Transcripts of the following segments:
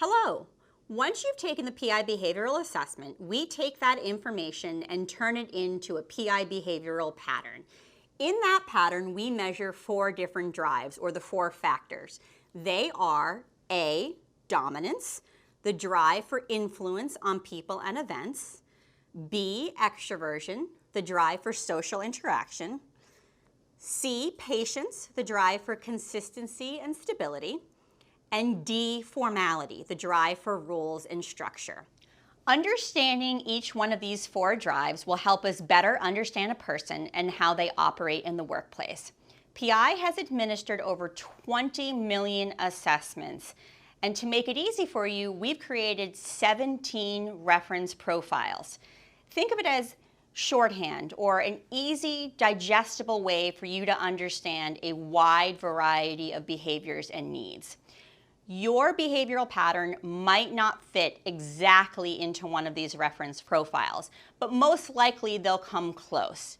Hello. Once you've taken the PI behavioral assessment, we take that information and turn it into a PI behavioral pattern. In that pattern, we measure 4 different drives, or the 4 factors. They are A, dominance, the drive for influence on people and events; B, extroversion, the drive for social interaction; C, patience, the drive for consistency and stability; and D, formality, the drive for rules and structure. Understanding each one of these 4 drives will help us better understand a person and how they operate in the workplace. PI has administered over 20 million assessments, and to make it easy for you, we've created 17 reference profiles. Think of it as shorthand, or an easy, digestible way for you to understand a wide variety of behaviors and needs. Your behavioral pattern might not fit exactly into one of these reference profiles, but most likely they'll come close.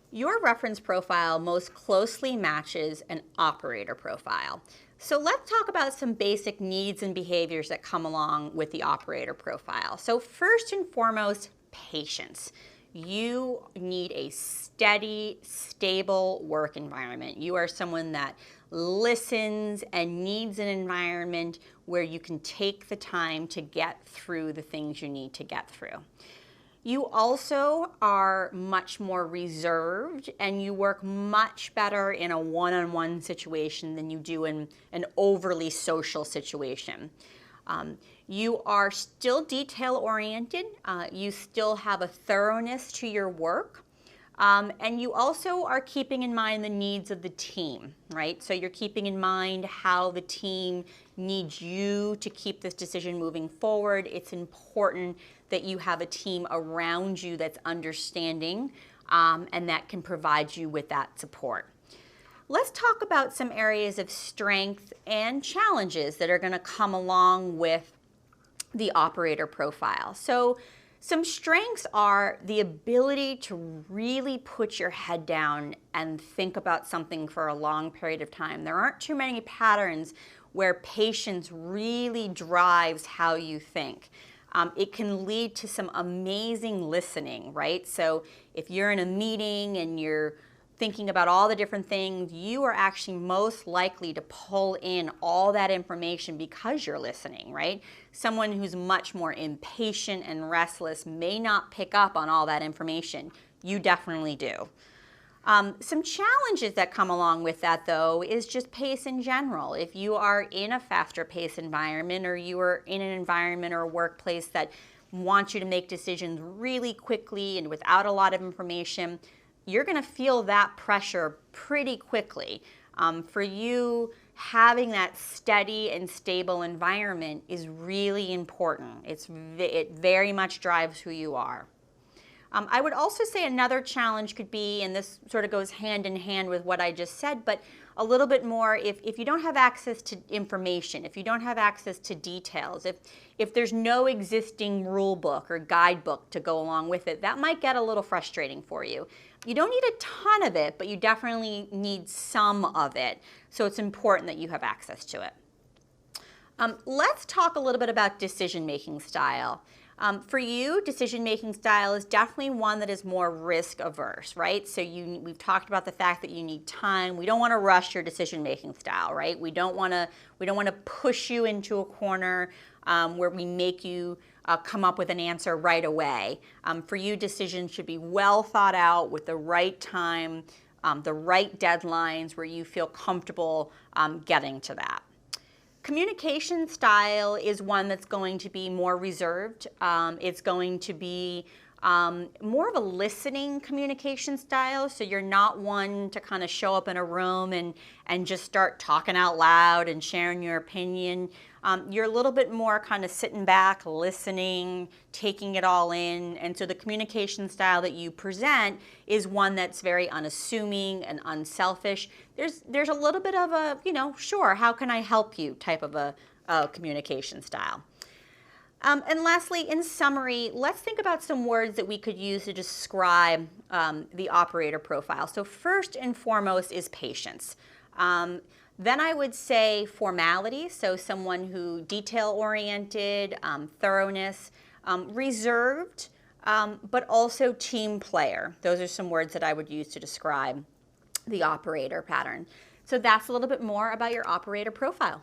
Your reference profile most closely matches an operator profile. So let's talk about some basic needs and behaviors that come along with the operator profile. So first and foremost, patience. You need a steady, stable work environment. You are someone that listens and needs an environment where you can take the time to get through the things you need to get through. You also are much more reserved, and you work much better in a one-on-one situation than you do in an overly social situation. You are still detail-oriented, you still have a thoroughness to your work, and you also are keeping in mind the needs of the team, right? So you're keeping in mind how the team needs you to keep this decision moving forward. It's important that you have a team around you that's understanding and that can provide you with that support. Let's talk about some areas of strength and challenges that are going to come along with the operator profile. So some strengths are the ability to really put your head down and think about something for a long period of time. There aren't too many patterns where patience really drives how you think. It can lead to some amazing listening, right? So if you're in a meeting and you're thinking about all the different things, you are actually most likely to pull in all that information because you're listening, right? Someone who's much more impatient and restless may not pick up on all that information. You definitely do. Some challenges that come along with that, though, is just pace in general. If you are in a faster paced environment, or you are in an environment or a workplace that wants you to make decisions really quickly and without a lot of information, you're going to feel that pressure pretty quickly. For you, having that steady and stable environment is really important. It very much drives who you are. I would also say another challenge could be, and this sort of goes hand in hand with what I just said, but a little bit more if you don't have access to information, if you don't have access to details, if there's no existing rule book or guidebook to go along with it, that might get a little frustrating for you. You don't need a ton of it, but you definitely need some of it, so it's important that you have access to it. Let's talk a little bit about decision-making style. For you, decision-making style is definitely one that is more risk-averse, right? So we've talked about the fact that you need time. We don't want to rush your decision-making style, right? We don't want to push you into a corner where we make you come up with an answer right away. For you, decisions should be well thought out with the right time, the right deadlines where you feel comfortable getting to that. Communication style is one that's going to be more reserved. It's going to be more of a listening communication style, so you're not one to kind of show up in a room and just start talking out loud and sharing your opinion. You're a little bit more kind of sitting back, listening, taking it all in, and so the communication style that you present is one that's very unassuming and unselfish. There's a little bit of a, sure, how can I help you type of a communication style. And lastly, in summary, let's think about some words that we could use to describe the operator profile. So first and foremost is patience. Then I would say formality, so someone who detail-oriented, thoroughness, reserved, but also team player. Those are some words that I would use to describe the operator pattern. So that's a little bit more about your operator profile.